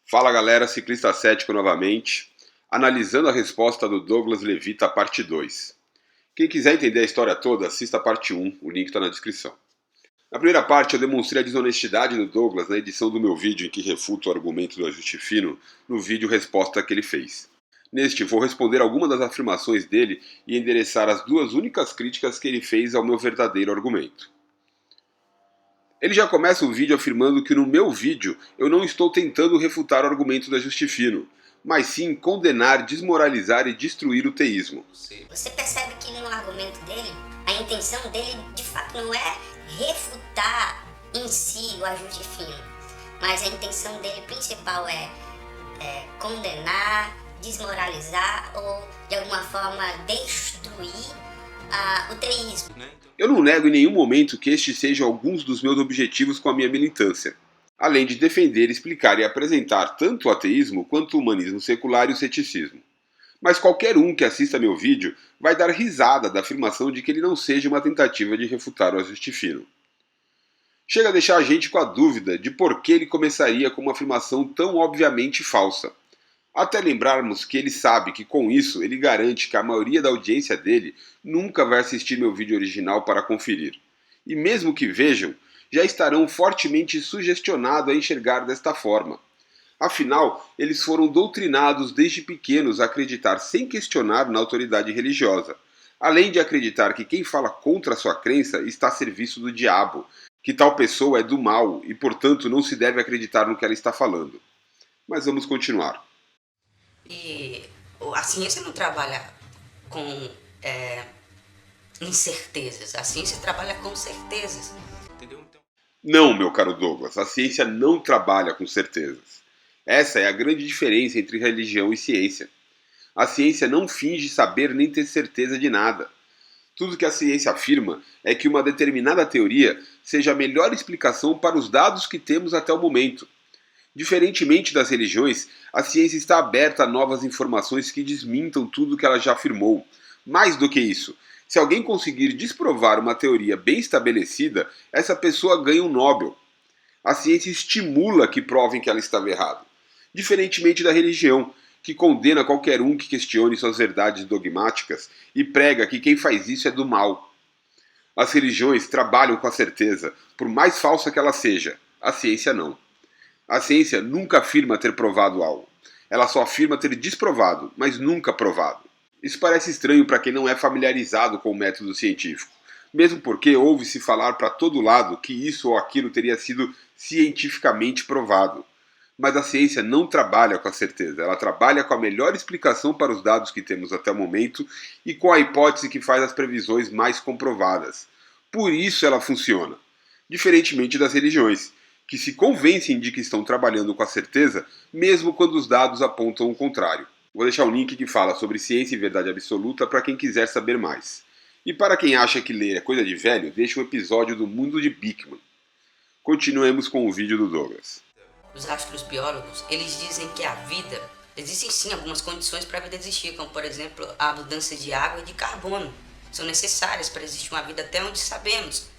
Fala galera, ciclista cético novamente, analisando a resposta do Douglas Levita, parte 2. Quem quiser entender a história toda, assista a parte 1, o link está na descrição. Na primeira parte eu demonstrei a desonestidade do Douglas na edição do meu vídeo em que refuto o argumento do ajuste fino no vídeo resposta que ele fez. Neste vou responder algumas das afirmações dele e endereçar as duas únicas críticas que ele fez ao meu verdadeiro argumento. Ele já começa o vídeo afirmando que no meu vídeo eu não estou tentando refutar o argumento do ajuste fino, mas sim condenar, desmoralizar e destruir o teísmo. Você percebe que no argumento dele, a intenção dele de fato não é refutar em si o ajuste fino, mas a intenção dele principal é condenar, desmoralizar ou de alguma forma destruir o teísmo. Eu não nego em nenhum momento que estes sejam alguns dos meus objetivos com a minha militância, além de defender, explicar e apresentar tanto o ateísmo quanto o humanismo secular e o ceticismo. Mas qualquer um que assista meu vídeo vai dar risada da afirmação de que ele não seja uma tentativa de refutar o ajuste fino. Chega a deixar a gente com a dúvida de por que ele começaria com uma afirmação tão obviamente falsa. Até lembrarmos que ele sabe que com isso ele garante que a maioria da audiência dele nunca vai assistir meu vídeo original para conferir. E mesmo que vejam, já estarão fortemente sugestionados a enxergar desta forma. Afinal, eles foram doutrinados desde pequenos a acreditar sem questionar na autoridade religiosa, além de acreditar que quem fala contra a sua crença está a serviço do diabo, que tal pessoa é do mal e, portanto, não se deve acreditar no que ela está falando. Mas vamos continuar. E a ciência não trabalha com incertezas, a ciência trabalha com certezas. Entendeu? Não, meu caro Douglas, a ciência não trabalha com certezas. Essa é a grande diferença entre religião e ciência. A ciência não finge saber nem ter certeza de nada. Tudo que a ciência afirma é que uma determinada teoria seja a melhor explicação para os dados que temos até o momento. Diferentemente das religiões, a ciência está aberta a novas informações que desmintam tudo que ela já afirmou. Mais do que isso, se alguém conseguir desprovar uma teoria bem estabelecida, essa pessoa ganha um Nobel. A ciência estimula que provem que ela estava errada. Diferentemente da religião, que condena qualquer um que questione suas verdades dogmáticas e prega que quem faz isso é do mal. As religiões trabalham com a certeza, por mais falsa que ela seja. A ciência não. A ciência nunca afirma ter provado algo. Ela só afirma ter desprovado, mas nunca provado. Isso parece estranho para quem não é familiarizado com o método científico, mesmo porque ouve-se falar para todo lado que isso ou aquilo teria sido cientificamente provado. Mas a ciência não trabalha com a certeza, ela trabalha com a melhor explicação para os dados que temos até o momento e com a hipótese que faz as previsões mais comprovadas. Por isso ela funciona. Diferentemente das religiões, que se convencem de que estão trabalhando com a certeza, mesmo quando os dados apontam o contrário. Vou deixar um link que fala sobre ciência e verdade absoluta para quem quiser saber mais. E para quem acha que ler é coisa de velho, deixa um episódio do Mundo de Bickman. Continuemos com o vídeo do Douglas. Os astrobiólogos, eles dizem que a vida, existem sim algumas condições para a vida existir, como por exemplo a abundância de água e de carbono. São necessárias para existir uma vida até onde sabemos.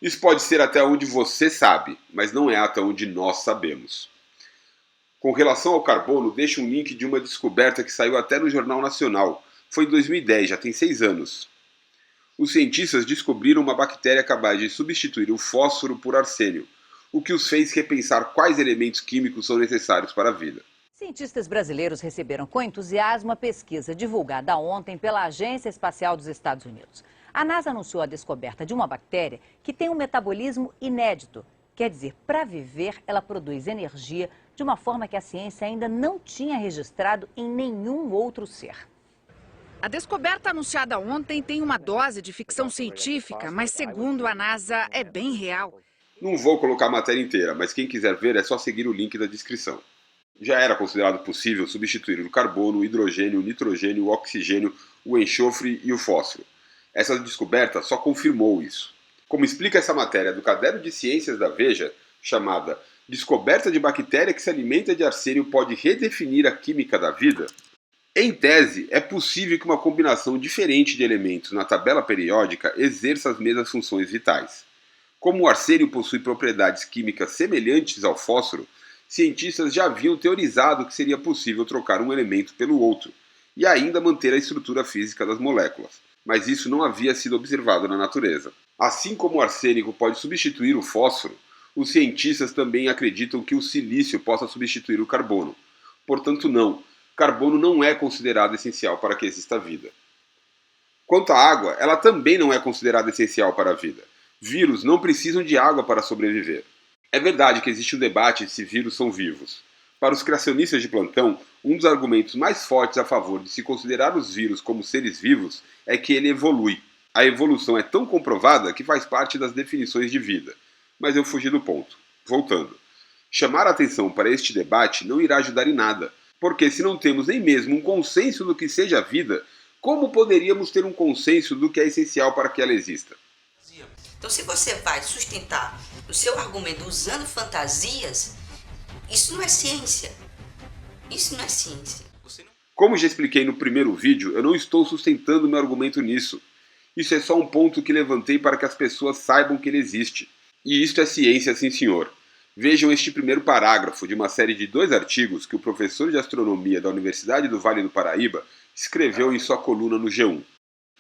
Isso pode ser até onde você sabe, mas não é até onde nós sabemos. Com relação ao carbono, deixo um link de uma descoberta que saiu até no Jornal Nacional. Foi em 2010, já tem 6 anos. Os cientistas descobriram uma bactéria capaz de substituir o fósforo por arsênio, o que os fez repensar quais elementos químicos são necessários para a vida. Cientistas brasileiros receberam com entusiasmo a pesquisa divulgada ontem pela Agência Espacial dos Estados Unidos. A NASA anunciou a descoberta de uma bactéria que tem um metabolismo inédito. Quer dizer, para viver, ela produz energia de uma forma que a ciência ainda não tinha registrado em nenhum outro ser. A descoberta anunciada ontem tem uma dose de ficção científica, mas segundo a NASA é bem real. Não vou colocar a matéria inteira, mas quem quiser ver é só seguir o link da descrição. Já era considerado possível substituir o carbono, o hidrogênio, o nitrogênio, o oxigênio, o enxofre e o fósforo. Essa descoberta só confirmou isso. Como explica essa matéria do Caderno de Ciências da Veja, chamada Descoberta de bactéria que se alimenta de arsênio pode redefinir a química da vida, em tese, é possível que uma combinação diferente de elementos na tabela periódica exerça as mesmas funções vitais. Como o arsênio possui propriedades químicas semelhantes ao fósforo, cientistas já haviam teorizado que seria possível trocar um elemento pelo outro e ainda manter a estrutura física das moléculas, mas isso não havia sido observado na natureza. Assim como o arsênico pode substituir o fósforo, os cientistas também acreditam que o silício possa substituir o carbono. Portanto, não. Carbono não é considerado essencial para que exista vida. Quanto à água, ela também não é considerada essencial para a vida. Vírus não precisam de água para sobreviver. É verdade que existe um debate se vírus são vivos. Para os criacionistas de plantão, um dos argumentos mais fortes a favor de se considerar os vírus como seres vivos é que ele evolui. A evolução é tão comprovada que faz parte das definições de vida. Mas eu fugi do ponto. Voltando. Chamar a atenção para este debate não irá ajudar em nada, porque se não temos nem mesmo um consenso do que seja a vida, como poderíamos ter um consenso do que é essencial para que ela exista? Então, se você vai sustentar o seu argumento usando fantasias, isso não é ciência. Isso não é ciência. Como já expliquei no primeiro vídeo, eu não estou sustentando meu argumento nisso. Isso é só um ponto que levantei para que as pessoas saibam que ele existe. E isto é ciência, sim senhor. Vejam este primeiro parágrafo de uma série de 2 artigos que o professor de astronomia da Universidade do Vale do Paraíba escreveu em sua coluna no G1.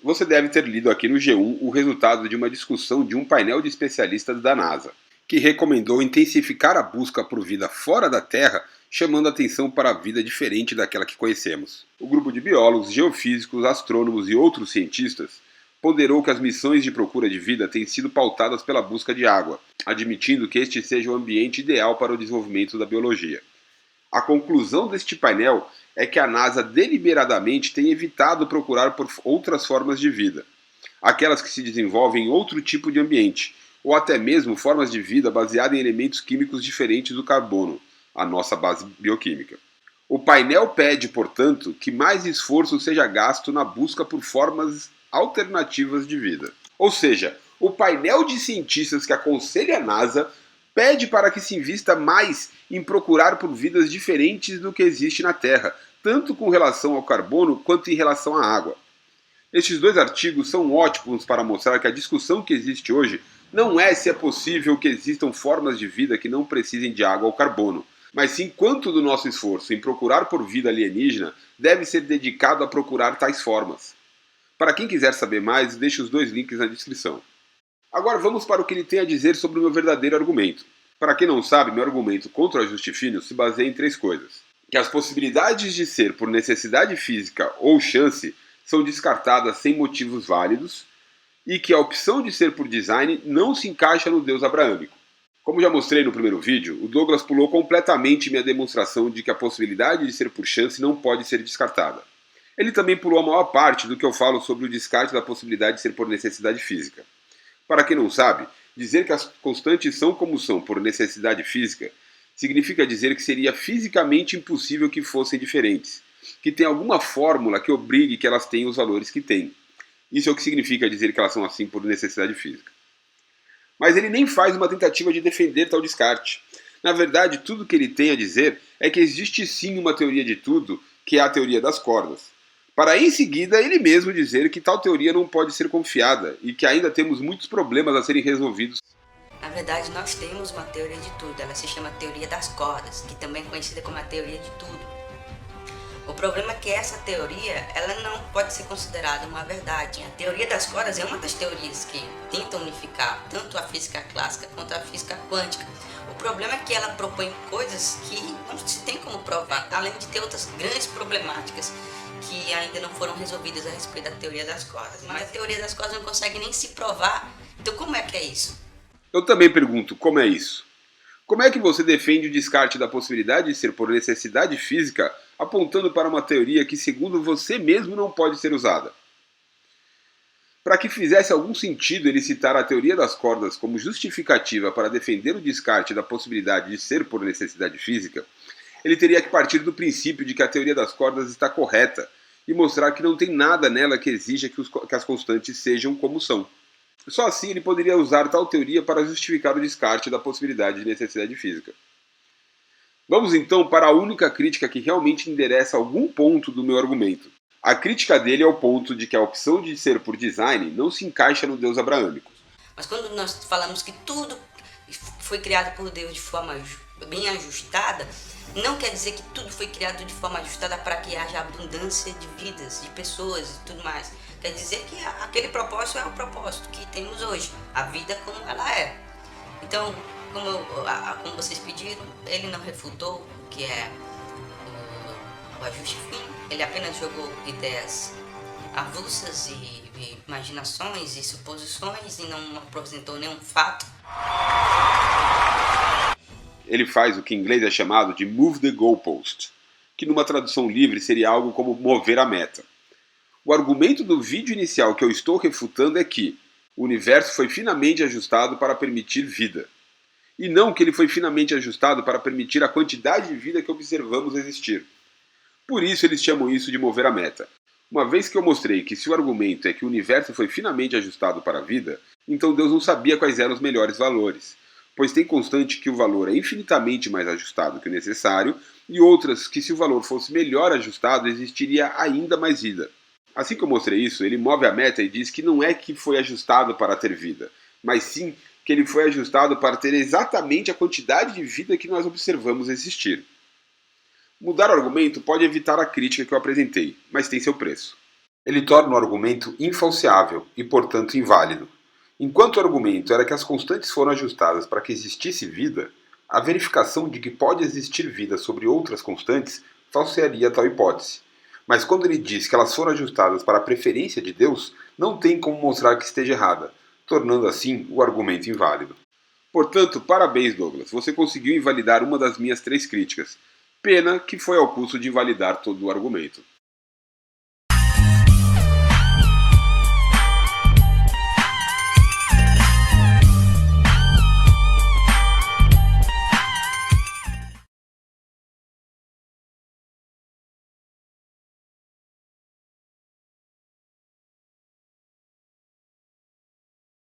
Você deve ter lido aqui no G1 o resultado de uma discussão de um painel de especialistas da NASA, que recomendou intensificar a busca por vida fora da Terra, chamando atenção para a vida diferente daquela que conhecemos. O grupo de biólogos, geofísicos, astrônomos e outros cientistas ponderou que as missões de procura de vida têm sido pautadas pela busca de água, admitindo que este seja o ambiente ideal para o desenvolvimento da biologia. A conclusão deste painel é que a NASA deliberadamente tem evitado procurar por outras formas de vida, aquelas que se desenvolvem em outro tipo de ambiente, ou até mesmo formas de vida baseadas em elementos químicos diferentes do carbono, a nossa base bioquímica. O painel pede, portanto, que mais esforço seja gasto na busca por formas alternativas de vida. Ou seja, o painel de cientistas que aconselha a NASA pede para que se invista mais em procurar por vidas diferentes do que existe na Terra, tanto com relação ao carbono quanto em relação à água. Estes 2 artigos são ótimos para mostrar que a discussão que existe hoje não é se é possível que existam formas de vida que não precisem de água ou carbono, mas sim quanto do nosso esforço em procurar por vida alienígena deve ser dedicado a procurar tais formas. Para quem quiser saber mais, deixo os 2 links na descrição. Agora vamos para o que ele tem a dizer sobre o meu verdadeiro argumento. Para quem não sabe, meu argumento contra o Justifínio se baseia em 3 coisas. Que as possibilidades de ser por necessidade física ou chance são descartadas sem motivos válidos, e que a opção de ser por design não se encaixa no Deus abraâmico. Como já mostrei no primeiro vídeo, o Douglas pulou completamente minha demonstração de que a possibilidade de ser por chance não pode ser descartada. Ele também pulou a maior parte do que eu falo sobre o descarte da possibilidade de ser por necessidade física. Para quem não sabe, dizer que as constantes são como são por necessidade física significa dizer que seria fisicamente impossível que fossem diferentes, que tem alguma fórmula que obrigue que elas tenham os valores que têm. Isso é o que significa dizer que elas são assim por necessidade física. Mas ele nem faz uma tentativa de defender tal descarte. Na verdade, tudo que ele tem a dizer é que existe sim uma teoria de tudo, que é a teoria das cordas, para em seguida ele mesmo dizer que tal teoria não pode ser confiada e que ainda temos muitos problemas a serem resolvidos. Na verdade, nós temos uma teoria de tudo. Ela se chama teoria das cordas, que também é conhecida como a teoria de tudo. O problema é que essa teoria, ela não pode ser considerada uma verdade. A teoria das cordas é uma das teorias que tenta unificar tanto a física clássica quanto a física quântica. O problema é que ela propõe coisas que não se tem como provar, além de ter outras grandes problemáticas que ainda não foram resolvidas a respeito da teoria das cordas. Mas a teoria das cordas não consegue nem se provar. Então como é que é isso? Eu também pergunto, como é isso? Como é que você defende o descarte da possibilidade de ser por necessidade física, apontando para uma teoria que, segundo você mesmo, não pode ser usada? Para que fizesse algum sentido ele citar a teoria das cordas como justificativa para defender o descarte da possibilidade de ser por necessidade física, ele teria que partir do princípio de que a teoria das cordas está correta e mostrar que não tem nada nela que exija que as constantes sejam como são. Só assim ele poderia usar tal teoria para justificar o descarte da possibilidade de necessidade física. Vamos então para a única crítica que realmente endereça algum ponto do meu argumento. A crítica dele é o ponto de que a opção de ser por design não se encaixa no Deus abraâmico. Mas quando nós falamos que tudo foi criado por Deus de forma bem ajustada, não quer dizer que tudo foi criado de forma ajustada para que haja abundância de vidas, de pessoas e tudo mais. Quer dizer que aquele propósito é o propósito que temos hoje, a vida como ela é. Então, como vocês pediram, ele não refutou o que é o ajuste fino, ele apenas jogou ideias avulsas e imaginações e suposições e não apresentou nenhum fato. Ele faz o que em inglês é chamado de move the goalpost, que numa tradução livre seria algo como mover a meta. O argumento do vídeo inicial que eu estou refutando é que o universo foi finamente ajustado para permitir vida, e não que ele foi finamente ajustado para permitir a quantidade de vida que observamos existir. Por isso eles chamam isso de mover a meta. Uma vez que eu mostrei que se o argumento é que o universo foi finamente ajustado para a vida, então Deus não sabia quais eram os melhores valores, pois tem constante que o valor é infinitamente mais ajustado que o necessário, e outras que se o valor fosse melhor ajustado existiria ainda mais vida. Assim que eu mostrei isso, ele move a meta e diz que não é que foi ajustado para ter vida, mas sim que ele foi ajustado para ter exatamente a quantidade de vida que nós observamos existir. Mudar o argumento pode evitar a crítica que eu apresentei, mas tem seu preço. Ele torna o argumento infalseável e, portanto, inválido. Enquanto o argumento era que as constantes foram ajustadas para que existisse vida, a verificação de que pode existir vida sobre outras constantes falsearia tal hipótese. Mas quando ele diz que elas foram ajustadas para a preferência de Deus, não tem como mostrar que esteja errada, tornando assim o argumento inválido. Portanto, parabéns, Douglas, você conseguiu invalidar uma das minhas 3 críticas. Pena que foi ao custo de invalidar todo o argumento.